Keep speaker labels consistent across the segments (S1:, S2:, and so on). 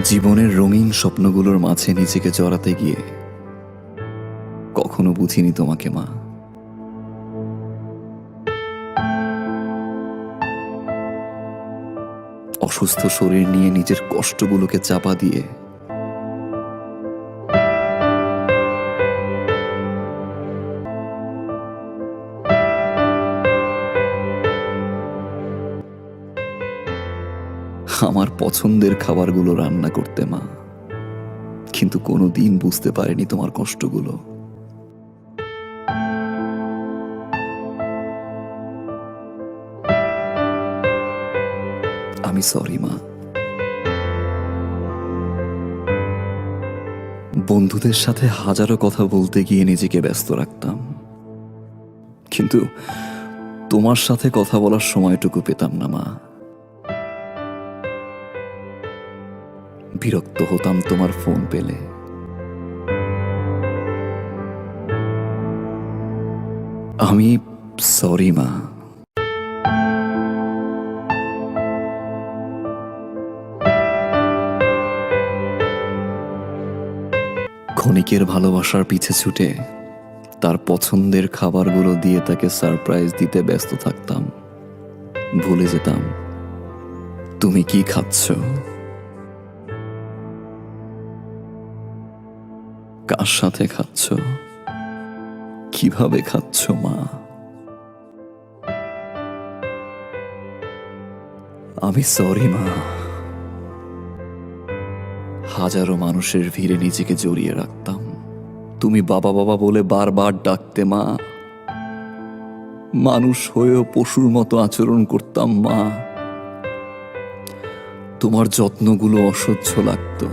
S1: জীবনের রঙিন স্বপ্নগুলোর মাঝে নিজেকে জড়াতে গিয়ে কখনো বুঝিনি তোমাকে মা। অসুস্থ শরীর নিয়ে নিজের কষ্টগুলোকে চাপা দিয়ে আমার পছন্দের খাবারগুলো রান্না করতে মা, কিন্তু কোনোদিন বুঝতে পারিনি তোমার কষ্টগুলো। আমি সরি মা। বন্ধুদের সাথে হাজারো কথা বলতে গিয়ে নিজেকে ব্যস্ত রাখতাম, কিন্তু তোমার সাথে কথা বলার সময়টুকু পেতাম না মা। বিরক্ত হতাম তোমার ফোন পেলে। আমি সরি মা। ক্ষণিকের ভালোবাসার পিছে ছুটে তার পছন্দের খাবারগুলো দিয়ে তাকে সারপ্রাইজ দিতে ব্যস্ত থাকতাম। ভুলে যেতাম তুমি কি খাচ্ছ, কার সাথে খাচ্ছ, কিভাবে খাচ্ছ মা। আমি সরি মা। হাজারো মানুষের ভিড়ে নিজেকে জড়িয়ে রাখতাম। তুমি বাবা বাবা বলে বারবার ডাকতে মা। মানুষ হয়েও পশুর মতো আচরণ করতাম মা। তোমার যত্নগুলো অসহ্য লাগতো।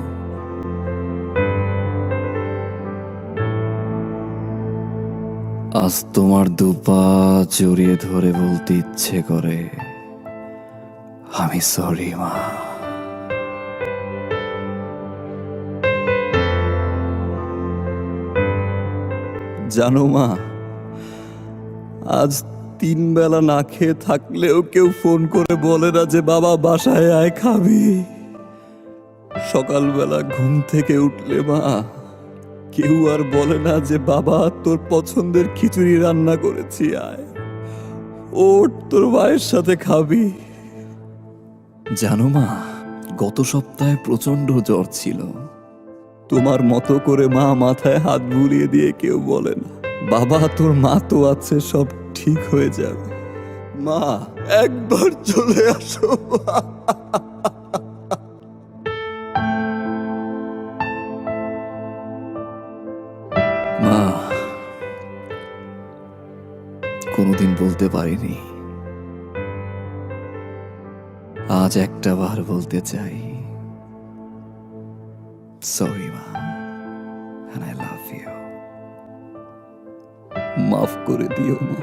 S1: আজ তোমার দুপা জড়িয়ে ধরে বলতে ইচ্ছে করে আমি সরি মা। জানো মা, আজ 3 বেলা না খেয়ে থাকলেও কেউ ফোন করে বলে না যে বাবা বাসায় আয় খাবি। সকালবেলা ঘুম থেকে উঠলে মা, কেউ আর বলে না যে বাবা তোর পছন্দের খিচুড়ি রান্না করেছি, আয় ওঠ তোর ভাইয়ের সাথে খাবি। জানো মা, গত সপ্তাহে প্রচন্ড জ্বর ছিল। তোমার মতো করে মা মাথায় হাত বুলিয়ে দিয়ে কেউ বলে না বাবা তোর মা তো আছে, সব ঠিক হয়ে যাবে। মা একবার চলে আসো মা। কোনোদিন বলতে পারিনি, আজ একটা বার বলতে চাই সরি মা, and I love you। মাফ করে দিও মা।